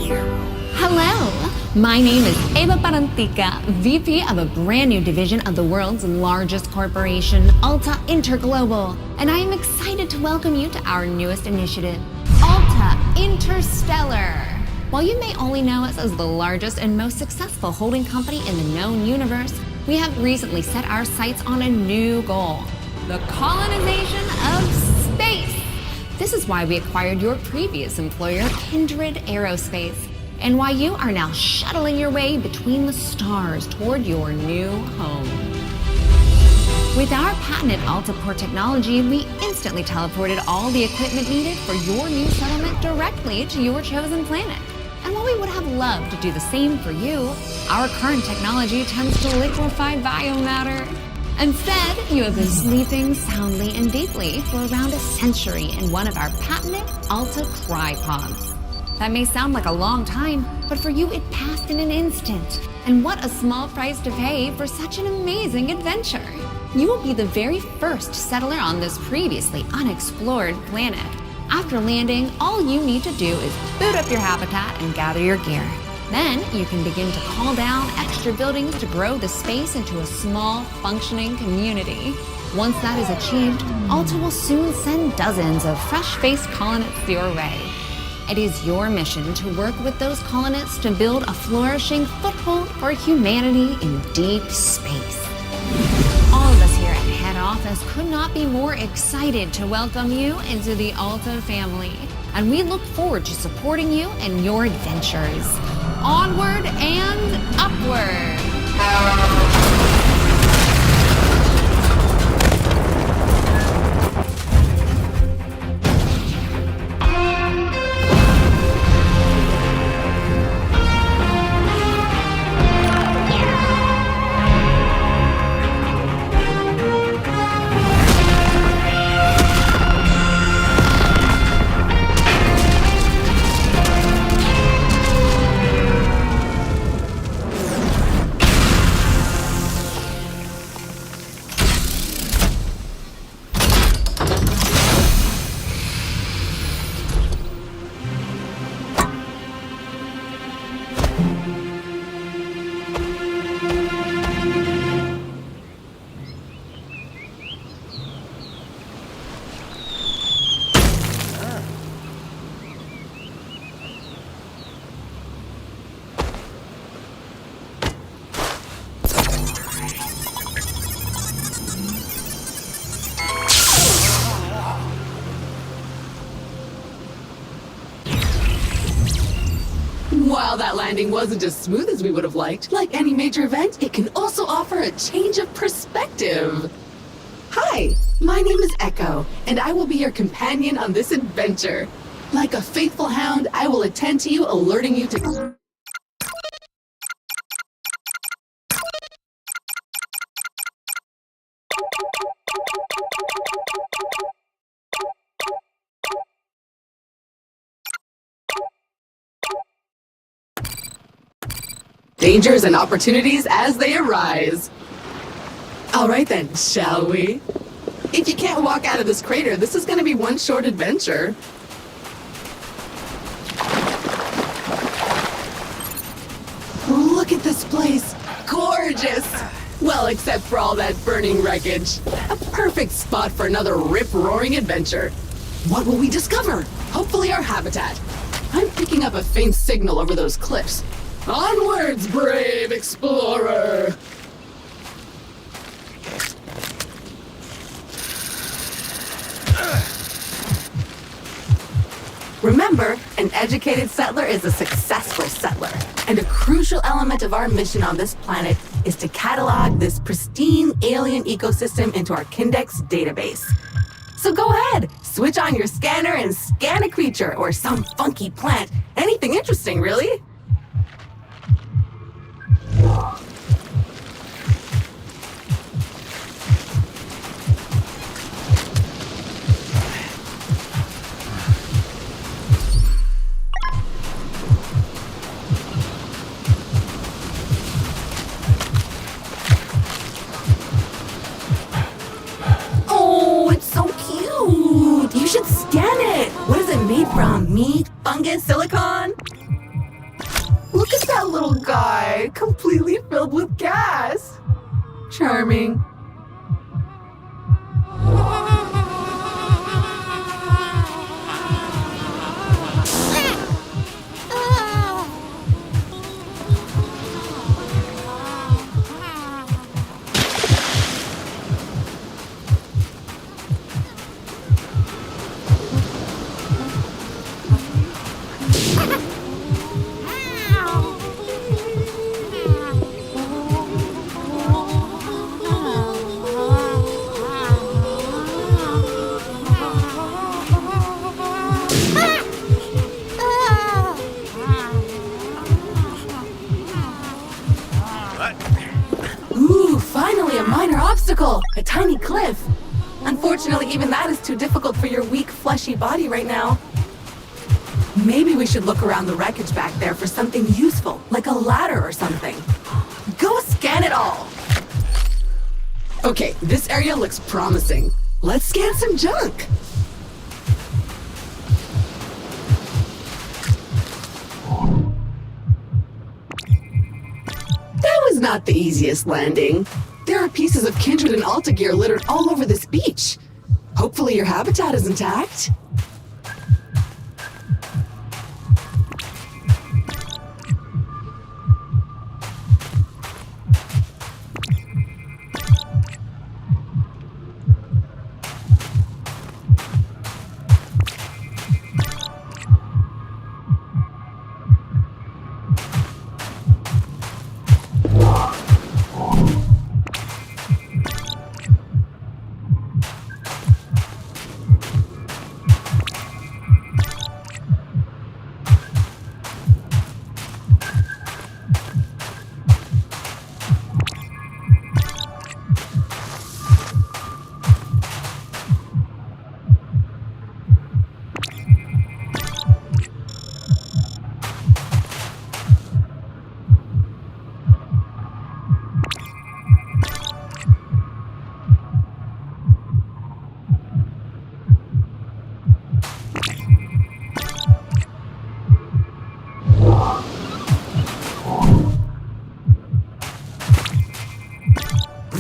Hello, my name is Eva Parantica, VP of a brand new division of the world's largest corporation, Alta Interglobal, and I am excited to welcome you to our newest initiative, Alta Interstellar. While you may only know us as the largest and most successful holding company in the known universe, we have recently set our sights on a new goal, the colonization of space. This is why we acquired your previous employer, Kindred Aerospace, and why you are now shuttling your way between the stars toward your new home. With our patented AltaPort technology, we instantly teleported all the equipment needed for your new settlement directly to your chosen planet. And while we would have loved to do the same for you, our current technology tends to liquefy biomatter. Instead, you have been sleeping soundly and deeply for around a century in one of our patented Alta Crypods. That may sound like a long time, but for you it passed in an instant. And what a small price to pay for such an amazing adventure. You will be the very first settler on this previously unexplored planet. After landing, all you need to do is boot up your habitat and gather your gear. Then you can begin to call down extra buildings to grow the space into a small, functioning community. Once that is achieved, Alta will soon send dozens of fresh-faced colonists your way. It is your mission to work with those colonists to build a flourishing foothold for humanity in deep space. All of us here at head office could not be more excited to welcome you into the Alta family, and we look forward to supporting you in your adventures. Onward and upward! While that landing wasn't as smooth as we would have liked, like any major event, it can also offer a change of perspective. Hi, my name is Echo, and I will be your companion on this adventure. Like a faithful hound, I will attend to you, alerting you to... dangers and opportunities as they arise. All right then, shall we? If you can't walk out of this crater, this is going to be one short adventure. Look at this place. Gorgeous! Well, except for all that burning wreckage. A perfect spot for another rip-roaring adventure. What will we discover? Hopefully our habitat. I'm picking up a faint signal over those cliffs. Onwards, brave explorer! Remember, an educated settler is a successful settler, and a crucial element of our mission on this planet is to catalog this pristine alien ecosystem into our Kindex database. So go ahead, switch on your scanner and scan a creature or some funky plant. Anything interesting, really. Oh, it's so cute! You should scan it! What is it made from? Meat? Fungus? Silicon? my, completely filled with gas. Charming. Ooh, finally a minor obstacle! A tiny cliff! Unfortunately, even that is too difficult for your weak, fleshy body right now. Maybe we should look around the wreckage back there for something useful, like a ladder or something. Go scan it all! Okay, this area looks promising. Let's scan some junk! That was not the easiest landing. There are pieces of Kindred and Alta gear littered all over this beach. Hopefully your habitat is intact.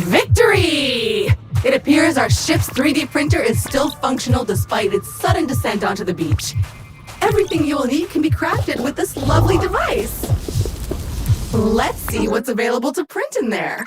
Victory! It appears our ship's 3D printer is still functional despite its sudden descent onto the beach. Everything you will need can be crafted with this lovely device. Let's see what's available to print in there.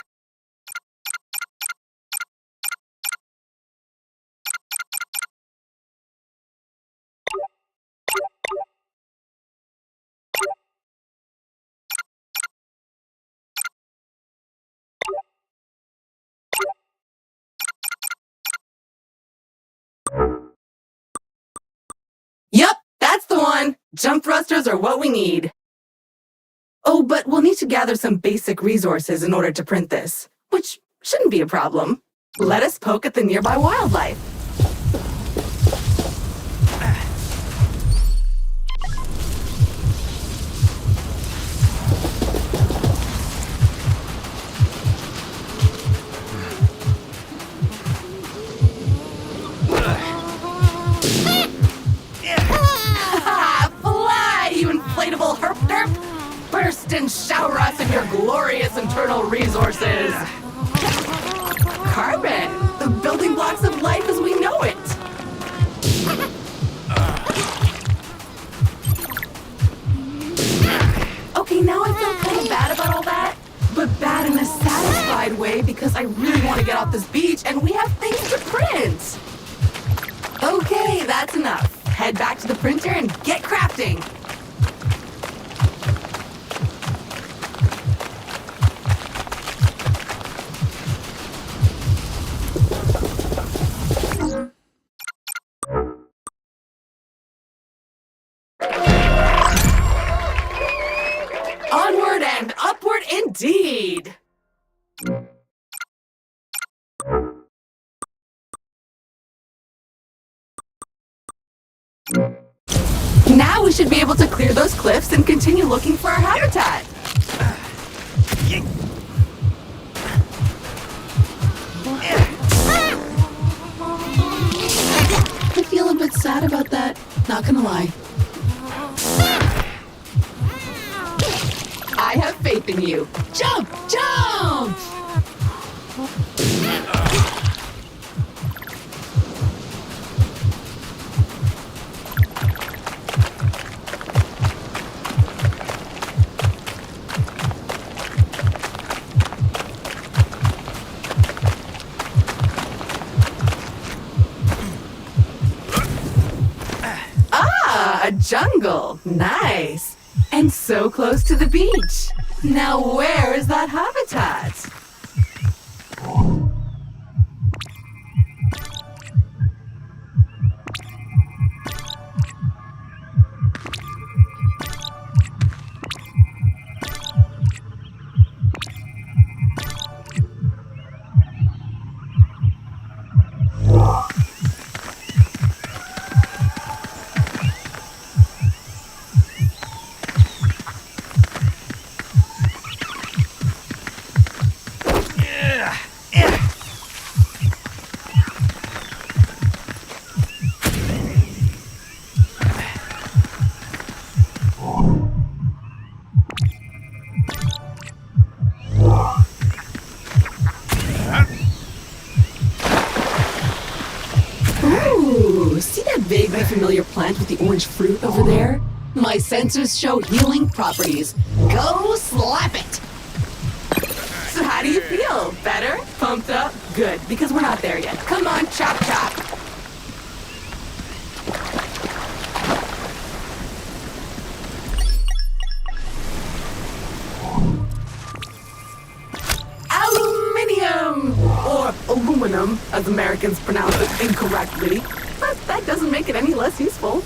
Yup, that's the one! Jump thrusters are what we need. Oh, but we'll need to gather some basic resources in order to print this, which shouldn't be a problem. Let us poke at the nearby wildlife. Fly, you inflatable herp derp! Burst and shower us in your glorious internal resources! Carbon, the building blocks of life as we know it! Okay, now I feel kind of bad about all that, but bad in a satisfied way because I really want to get off this beach and we have things to print! Okay, that's enough. Head back to the printer and get crafting! Onward and upward indeed! Now we should be able to clear those cliffs and continue looking for our habitat. I feel a bit sad about that, not gonna lie. I have faith expecting you. Jump! Jump! A jungle. Nice. And so close to the beach. Now where is that habitat? Ooh, see that vaguely familiar plant with the orange fruit over there? My sensors show healing properties. Go slap it! So how do you feel? Better? Pumped up? Good, because we're not there yet. Come on, chop chop! Aluminium! Or aluminum, as Americans pronounce it incorrectly. But that doesn't make it any less useful.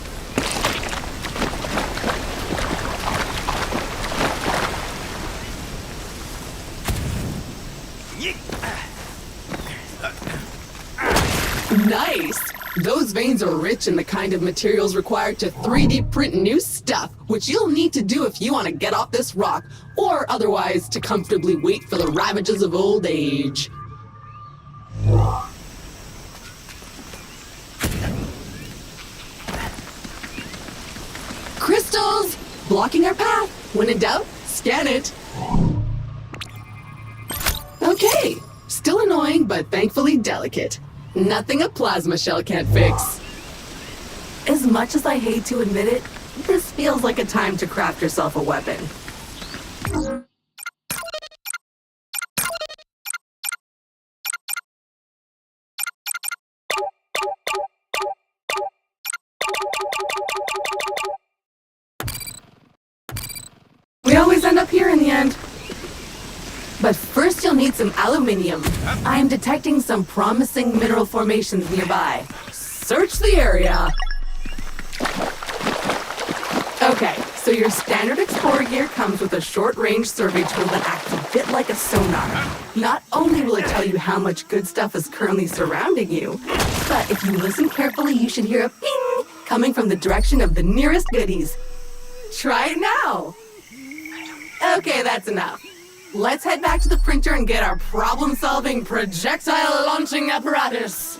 Nice! Those veins are rich in the kind of materials required to 3D print new stuff, which you'll need to do if you want to get off this rock, or otherwise to comfortably wait for the ravages of old age. Crystals! Blocking our path. When in doubt, scan it. Okay, still annoying, but thankfully delicate. Nothing a plasma shell can't fix. As much as I hate to admit it, this feels like a time to craft yourself a weapon. We always end up here in the end. But first you'll need some aluminium. I'm detecting some promising mineral formations nearby. Search the area. Okay, so your standard explorer gear comes with a short-range survey tool that acts a bit like a sonar. Not only will it tell you how much good stuff is currently surrounding you, but if you listen carefully, you should hear a ping coming from the direction of the nearest goodies. Try it now. Okay, that's enough. Let's head back to the printer and get our problem-solving projectile launching apparatus.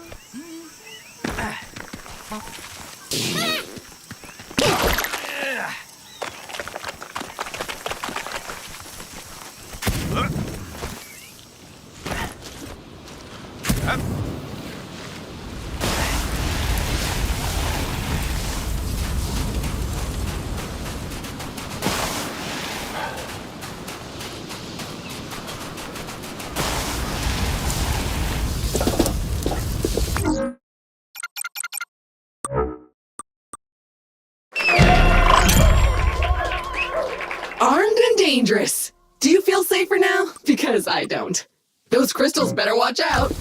Armed and dangerous. Do you feel safer now? Because I don't. Those crystals better watch out.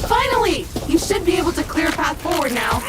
Finally! You should be able to clear a path forward now.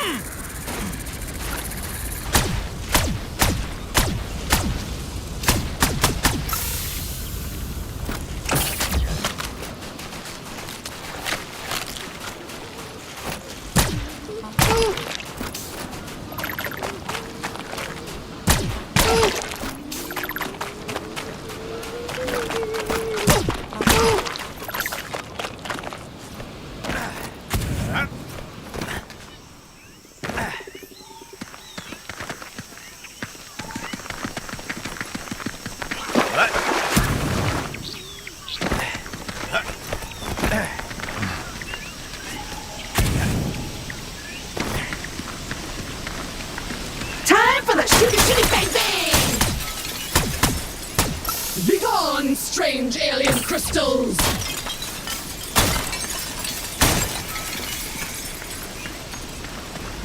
strange alien crystals!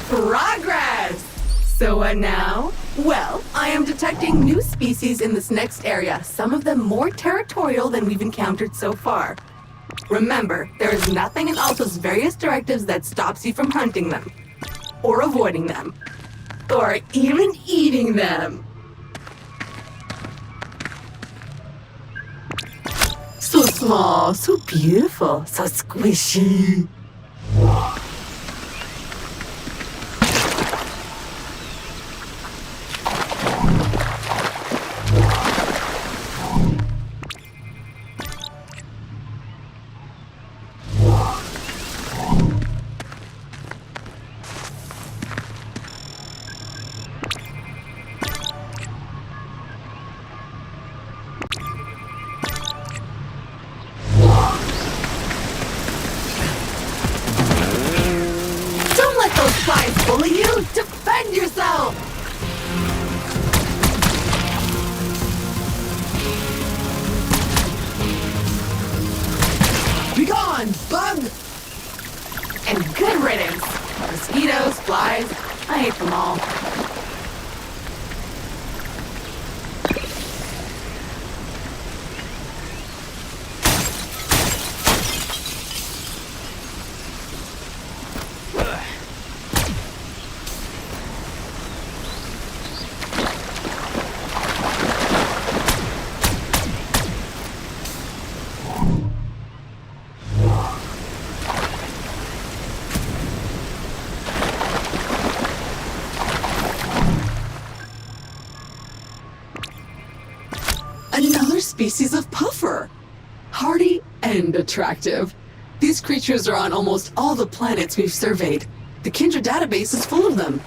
Progress! So what now? Well, I am detecting new species in this next area, some of them more territorial than we've encountered so far. Remember, there is nothing in Alta's various directives that stops you from hunting them, or avoiding them, or even eating them. So small, so beautiful, so squishy. Don't let those flies bully you! Defend yourself! Be gone, bug! And good riddance! Mosquitoes, flies, I hate them all. Another species of puffer. Hardy and attractive. These creatures are on almost all the planets we've surveyed. The Kindred database is full of them.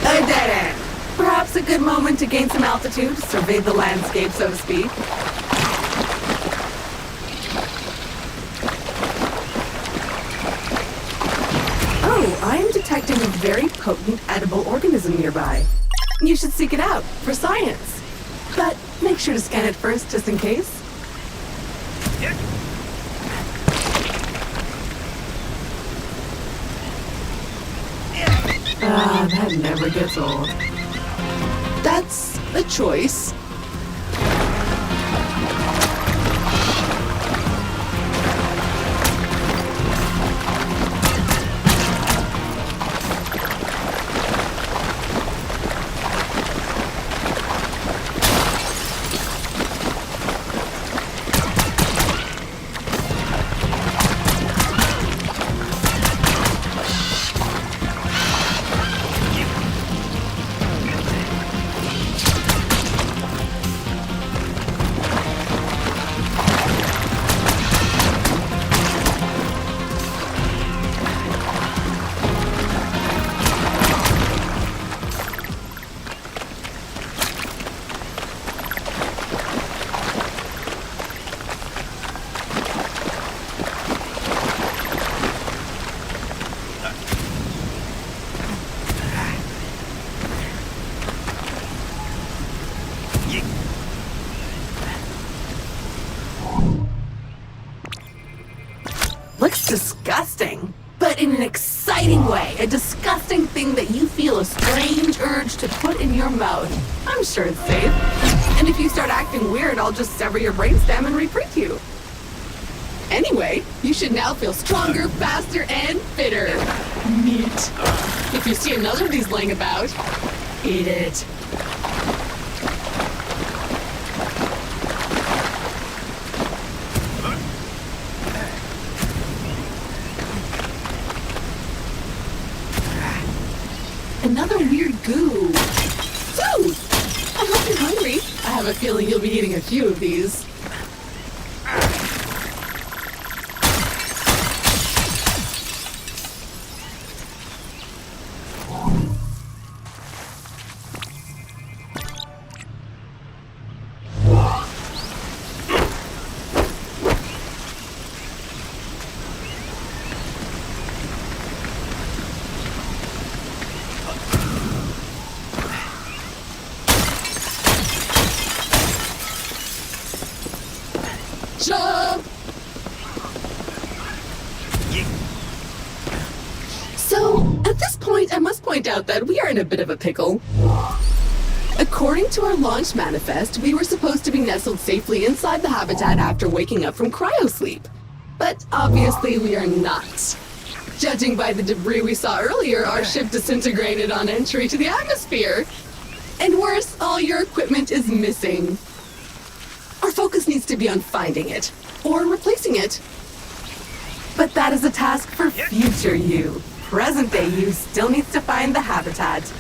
A dead end. Perhaps a good moment to gain some altitude, survey the landscape, so to speak. Oh, I am detecting a very potent edible organism nearby. You should seek it out for science. But make sure to scan it first, just in case. Ah, that never gets old. That's a choice. Looks disgusting, but in an exciting way. A disgusting thing that you feel a strange urge to put in your mouth. I'm sure it's safe. And if you start acting weird, I'll just sever your brainstem and reprint you. Anyway, you should now feel stronger, faster, and fitter. Neat. If you see another of these laying about, eat it. Another weird goo. Dude! I hope you're hungry. I have a feeling you'll be eating a few of these. Jump! So, at this point, I must point out that we are in a bit of a pickle. According to our launch manifest, we were supposed to be nestled safely inside the habitat after waking up from cryosleep. But obviously we are not. Judging by the debris we saw earlier, our ship disintegrated on entry to the atmosphere. And worse, all your equipment is missing. Our focus needs to be on finding it, or replacing it. But that is a task for future you. Present day you still needs to find the habitat.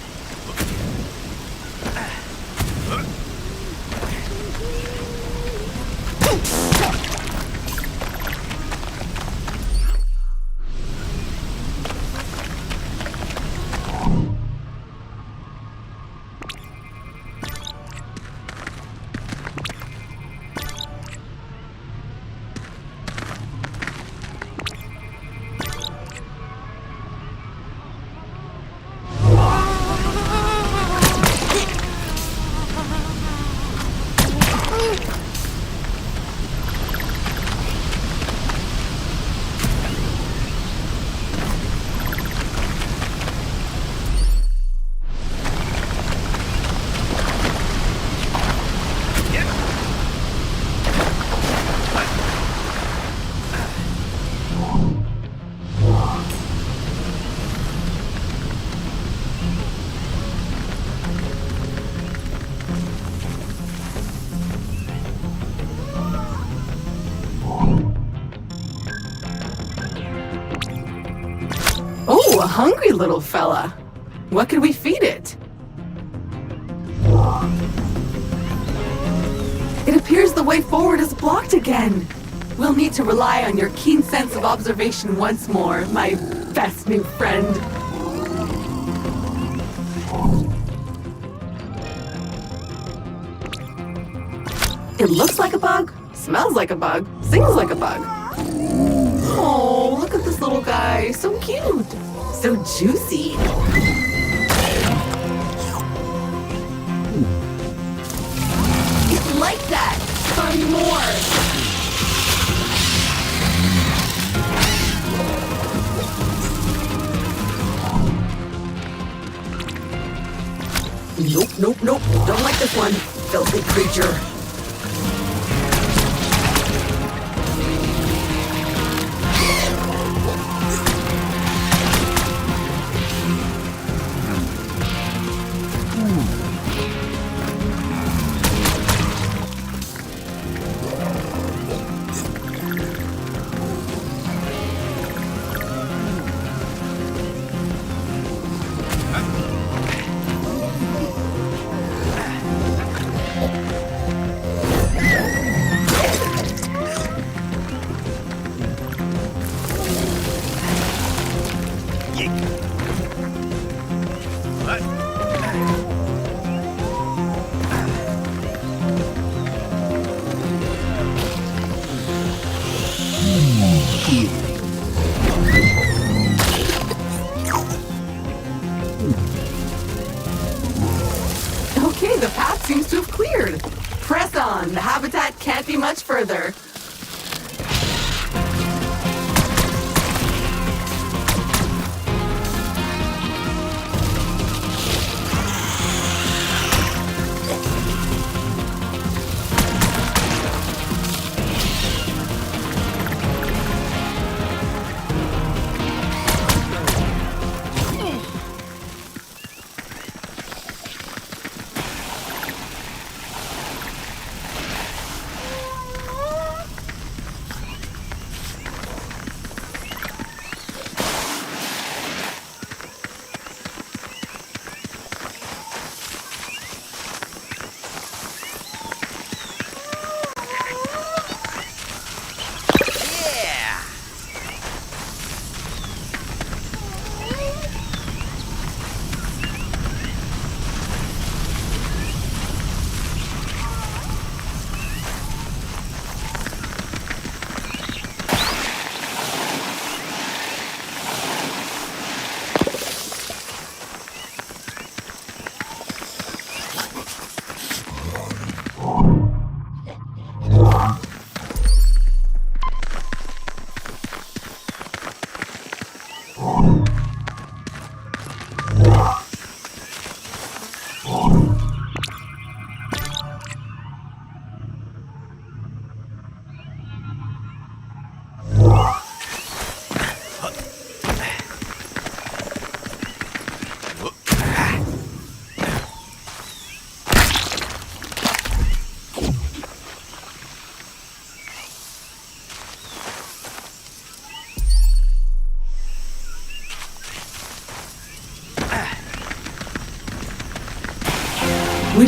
Oh, a hungry little fella. What could we feed it? It appears the way forward is blocked again. We'll need to rely on your keen sense of observation once more, my best new friend. It looks like a bug, smells like a bug, sings like a bug. Oh, look at this little guy. So cute. So juicy. It's like that. Find more. Nope, nope, nope. Don't like this one. Filthy creature. Okay, the path seems to have cleared. Press on. The habitat can't be much further.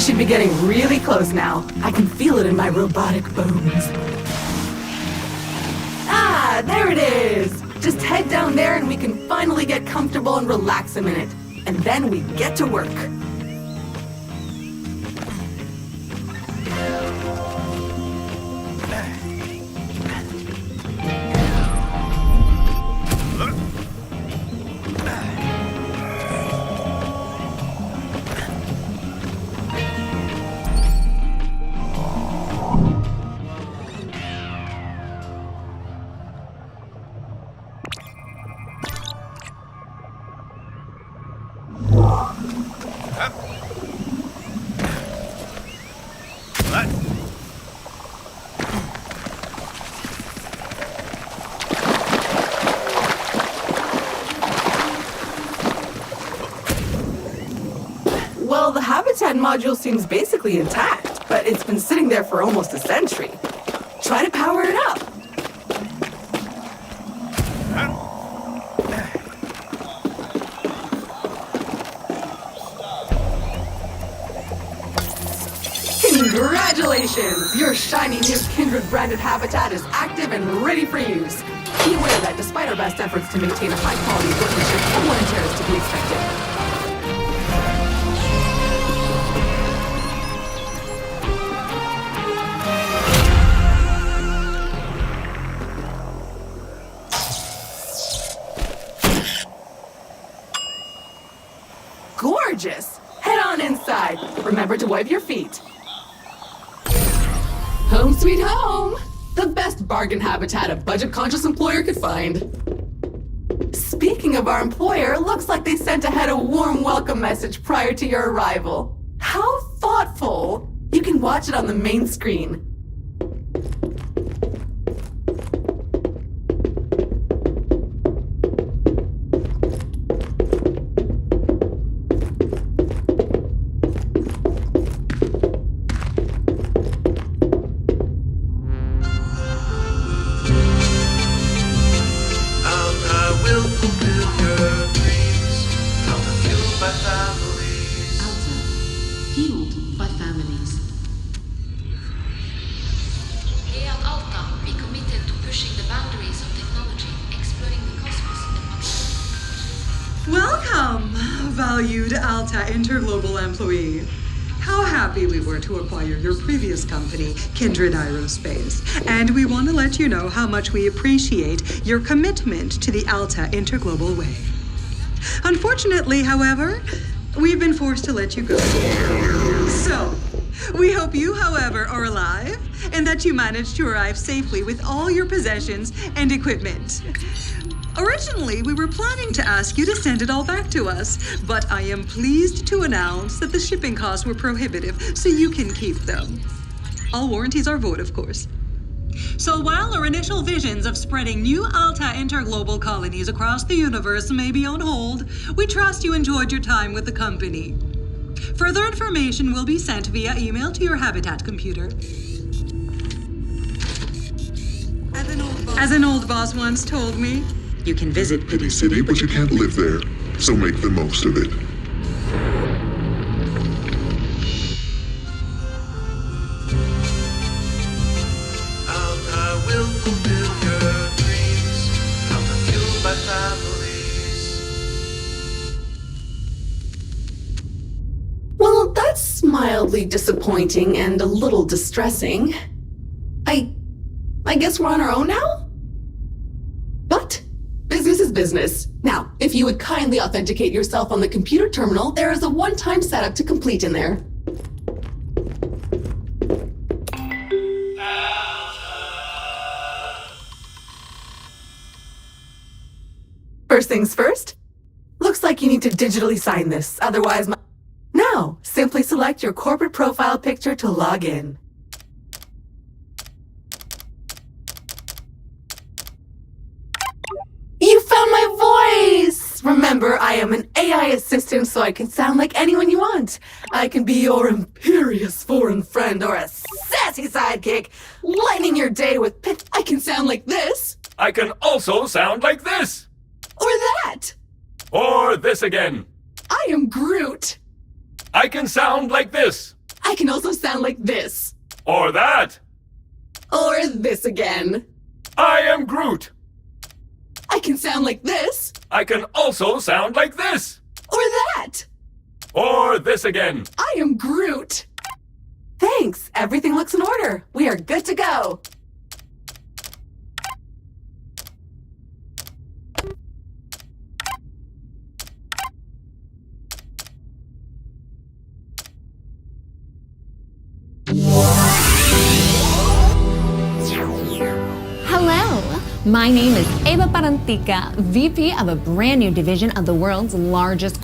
should be getting really close now. I can feel it in my robotic bones. Ah, there it is! Just head down there and we can finally get comfortable and relax a minute. And then we get to work. Well, the habitat module seems basically intact, but it's been sitting there for almost a century. Try to power it up. Congratulations! Your shiny new Kindred branded habitat is active and ready for use. Be aware that despite our best efforts to maintain a high quality workmanship, wear and tear is to be expected. Gorgeous! Head on inside. Remember to wipe your feet. Home sweet home! The best bargain habitat a budget-conscious employer could find. Speaking of our employer, looks like they sent ahead a warm welcome message prior to your arrival. How thoughtful! You can watch it on the main screen. Welcome, valued Alta Interglobal employee. How happy we were to acquire your previous company, Kindred Aerospace. And we want to let you know how much we appreciate your commitment to the Alta Interglobal way. Unfortunately, however, we've been forced to let you go. So, we hope you, however, are alive and that you managed to arrive safely with all your possessions and equipment. Originally, we were planning to ask you to send it all back to us, but I am pleased to announce that the shipping costs were prohibitive, so you can keep them. All warranties are void, of course. So while our initial visions of spreading new Alta Interglobal colonies across the universe may be on hold, we trust you enjoyed your time with the company. Further information will be sent via email to your Habitat computer. As an old boss once told me, you can visit Pity City, but you can't live there, so make the most of it. Alta will fulfill your dreams. Alta fueled by families. Well, that's mildly disappointing and a little distressing. I guess we're on our own now? But business is business. Now, if you would kindly authenticate yourself on the computer terminal, there is a one-time setup to complete in there. First things first, looks like you need to digitally sign this, otherwise Now, simply select your corporate profile picture to log in. You found my voice! Remember, I am an AI assistant, so I can sound like anyone you want. I can be your imperious foreign friend or a sassy sidekick, lightening your day with I can sound like this. I can also sound like this! Or that. Or this again. I am Groot. I can sound like this. I can also sound like this. Or that. Or this again. I am Groot. I can sound like this. I can also sound like this. Or that. Or this again. I am Groot. Thanks. Everything looks in order. We are good to go. Hello, my name is Eva Parantica, VP of a brand new division of the world's largest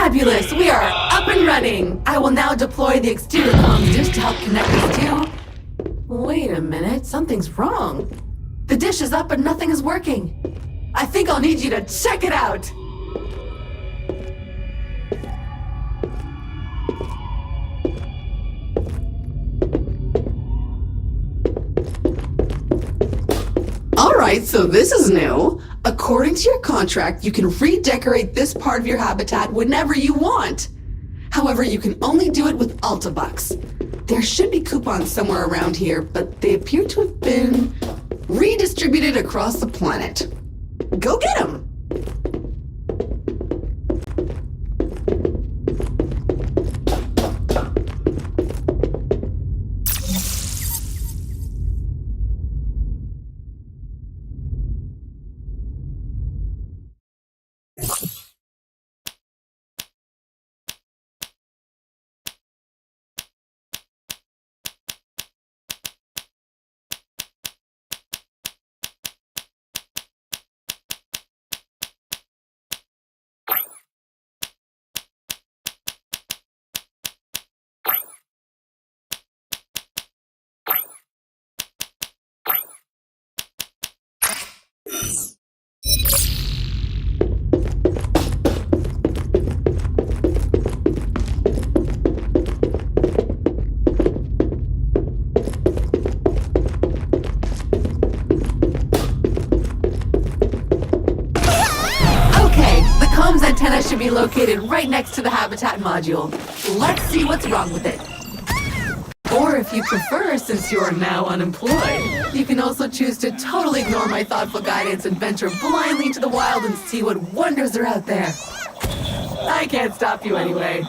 Fabulous! We are up and running! I will now deploy the exterior comms dish to help connect us to... Wait a minute, something's wrong. The dish is up but nothing is working. I think I'll need you to check it out! Alright, so this is new. According to your contract, you can redecorate this part of your habitat whenever you want. However, you can only do it with Altabucks. There should be coupons somewhere around here, but they appear to have been redistributed across the planet. Go get them! Antenna should be located right next to the habitat module. Let's see what's wrong with it. Or if you prefer, since you're now unemployed, you can also choose to totally ignore my thoughtful guidance and venture blindly into the wild and see what wonders are out there. I can't stop you anyway.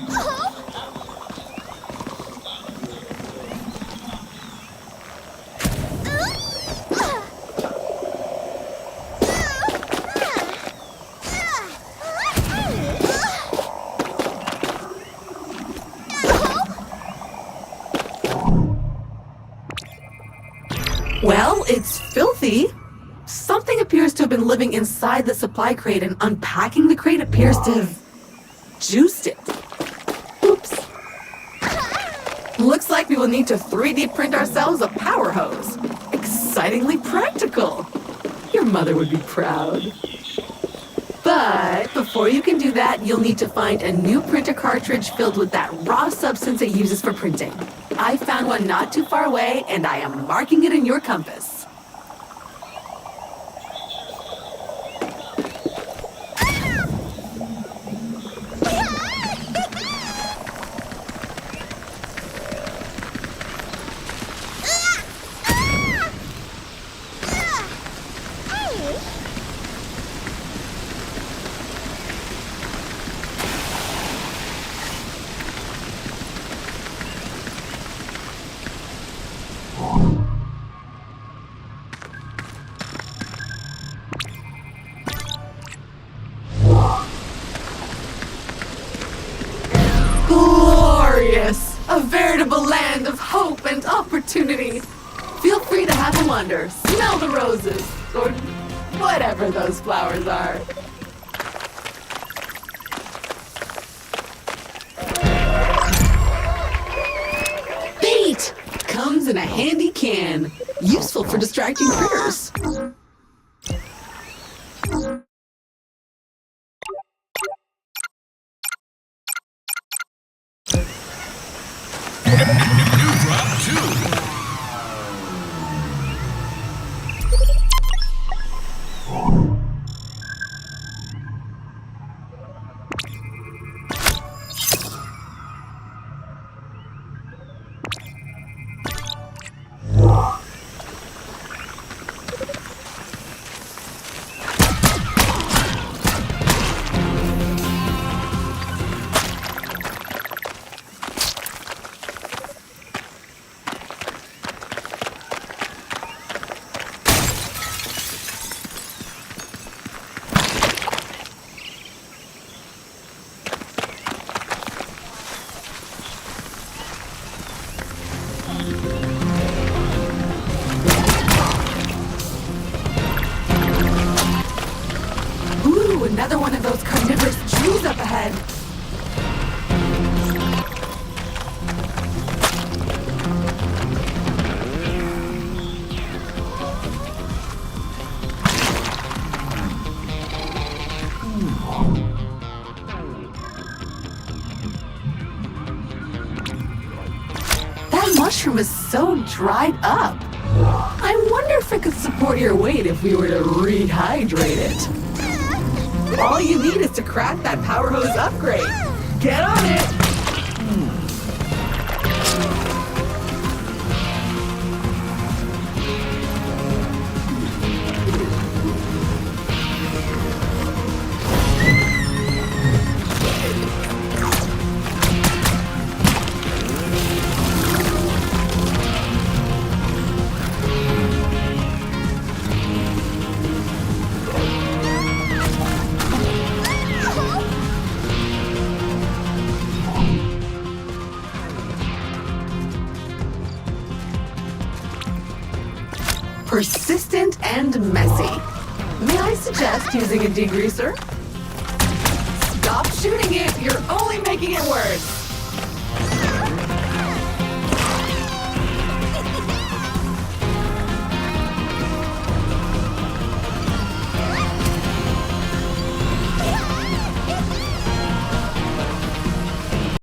Well, it's filthy. Something appears to have been living inside the supply crate, and unpacking the crate appears to have juiced it. Oops. Looks like we will need to 3D print ourselves a power hose. Excitingly practical. Your mother would be proud. But before you can do that, you'll need to find a new printer cartridge filled with that raw substance it uses for printing. I found one not too far away, and I am marking it in your compass. incredible land of hope and opportunity. Feel free to have a wander, smell the roses, or whatever those flowers are. Bait! Comes in a handy can. Useful for distracting critters. Ooh, another one of those carnivorous jewels up ahead. That mushroom is so dried up. I wonder if it could support your weight if we were to rehydrate it. All you need is to crack that power hose upgrade. Get on it! Persistent and messy. May I suggest using a degreaser? Stop shooting it! You're only making it worse!